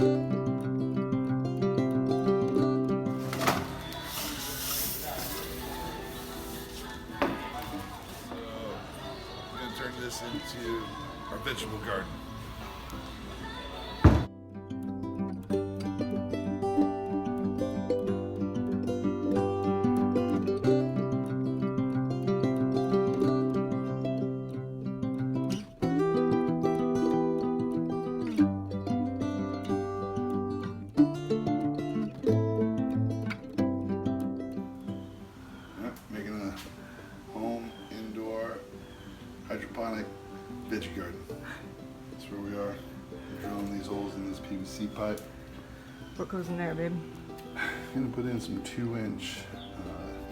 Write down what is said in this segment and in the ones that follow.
Turn this into our vegetable garden. Making a home indoor hydroponic veggie garden. That's where we are. We're drilling these holes in this PVC pipe. What goes in there, babe? I'm gonna put in some 2-inch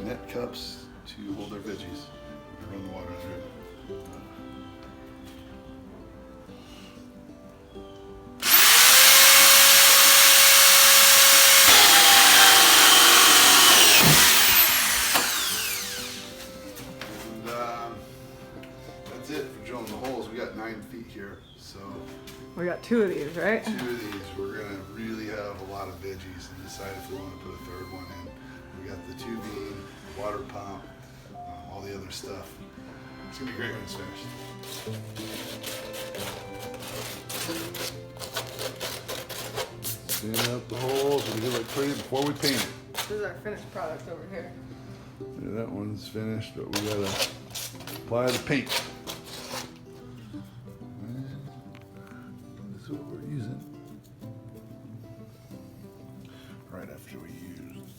net cups to hold our veggies. Run the water through it. That's it for drilling the holes. We got 9 feet here, so We got 2 of these, right? 2 of these. We're gonna really have a lot of veggies and decide if we want to put a 3rd one in. We got the tubing, water pump, all the other stuff. It's gonna be great when it's finished. Stand up the holes. We get it pretty before we paint it. This is our finished product over here. Yeah, that one's finished, but we gotta apply the paint. This is what we're using. Right after we use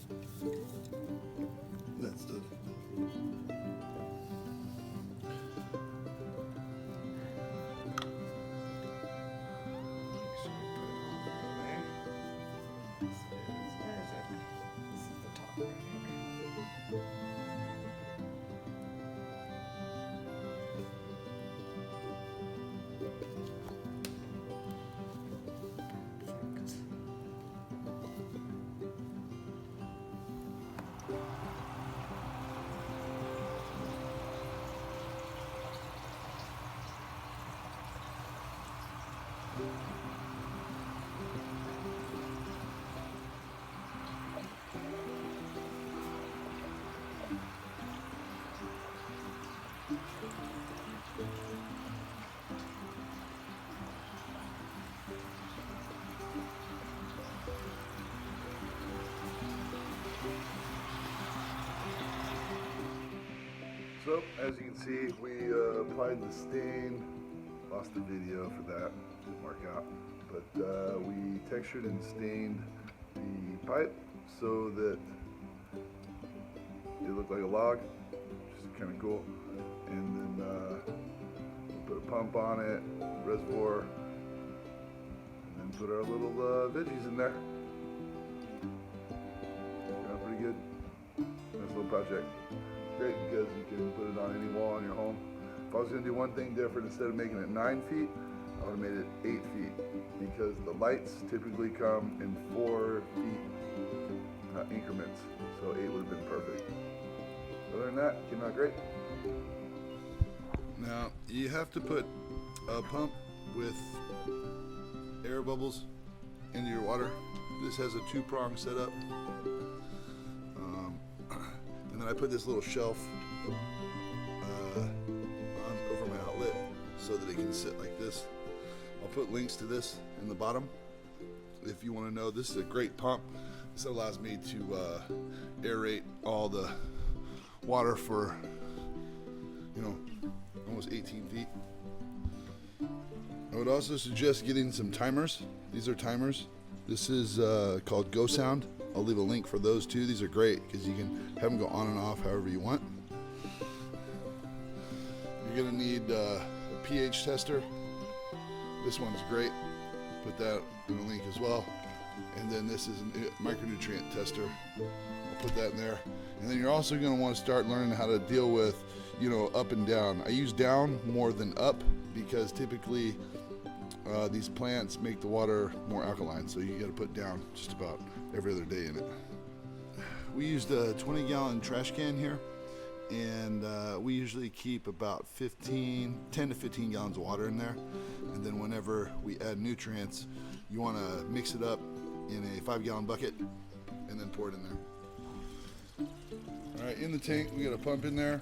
that stuff. So, as you can see, we applied the stain. Lost the video for that, didn't work out. But we textured and stained the pipe so that it looked like a log, which is kind of cool. And then we put a pump on it, reservoir, and then put our little veggies in there. Got pretty good. Nice little project. Great because you can put it on any wall in your home. If I was going to do one thing different, instead of making it 9 feet, I would have made it 8 feet because the lights typically come in 4 feet increments, so 8 would have been perfect. Other than that, came out great. Now, you have to put a pump with air bubbles into your water. This has a 2-prong setup. And then I put this little shelf over my outlet so that it can sit like this. I'll put links to this in the bottom if you want to know. This is a great pump. This allows me to aerate all the water for, almost 18 feet. I would also suggest getting some timers. These are timers. This is called Go Sound. I'll leave a link for those too. These are great because you can have them go on and off however you want. You're gonna need a pH tester. This one's great. Put that in a link as well. And then this is a micronutrient tester. I'll put that in there. And then you're also gonna want to start learning how to deal with, up and down. I use down more than up because typically these plants make the water more alkaline, so you got to put down just about every other day in it. We used a 20-gallon trash can here, and we usually keep about 10 to 15 gallons of water in there. And then whenever we add nutrients, you want to mix it up in a 5-gallon bucket and then pour it in there. All right, in the tank we got a pump in there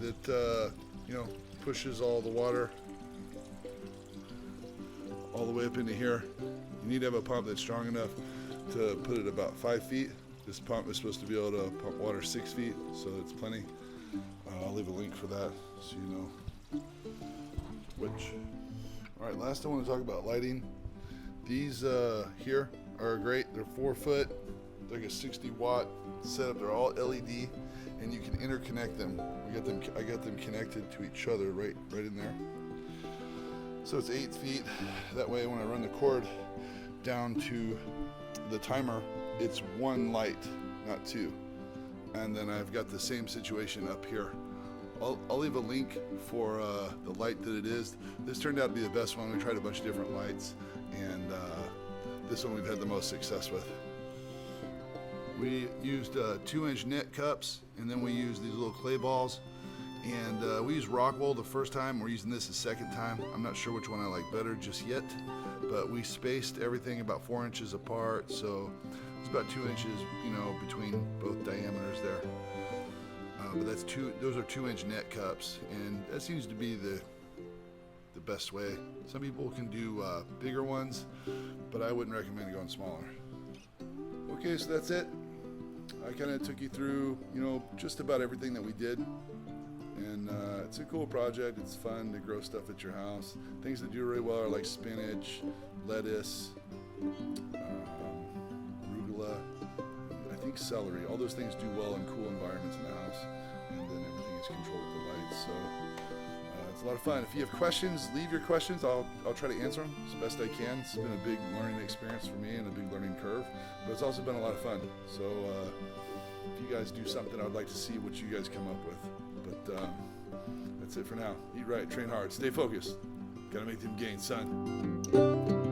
that pushes all the water all the way up into here. You need to have a pump that's strong enough to put it about 5 feet. This pump is supposed to be able to pump water 6 feet, so it's plenty. I'll leave a link for that so you know which. All right, last I want to talk about lighting. These here are great. They're 4 foot, like a 60-watt setup. They're all LED, and you can interconnect them. I got them connected to each other right in there. So it's 8 feet. That way, when I run the cord down to the timer, it's 1 light, not 2. And then I've got the same situation up here. I'll leave a link for the light that it is. This turned out to be the best one. We tried a bunch of different lights, and this one we've had the most success with. We used 2-inch net cups, and then we used these little clay balls. And we used rock wool the first time. We're using this the second time. I'm not sure which one I like better just yet, but we spaced everything about 4 inches apart, so it's about 2 inches, between both diameters there. But those are 2-inch net cups, and that seems to be the best way. Some people can do bigger ones, but I wouldn't recommend going smaller. Okay, so that's it. I kind of took you through, just about everything that we did. And it's a cool project. It's fun to grow stuff at your house. Things that do really well are like spinach, lettuce, arugula, I think celery. All those things do well in cool environments in the house. And then everything is controlled with the lights. So it's a lot of fun. If you have questions, leave your questions. I'll try to answer them as best I can. It's been a big learning experience for me and a big learning curve. But it's also been a lot of fun. So if you guys do something, I would like to see what you guys come up with. But that's it for now. Eat right, train hard, stay focused. Gotta make them gains, son.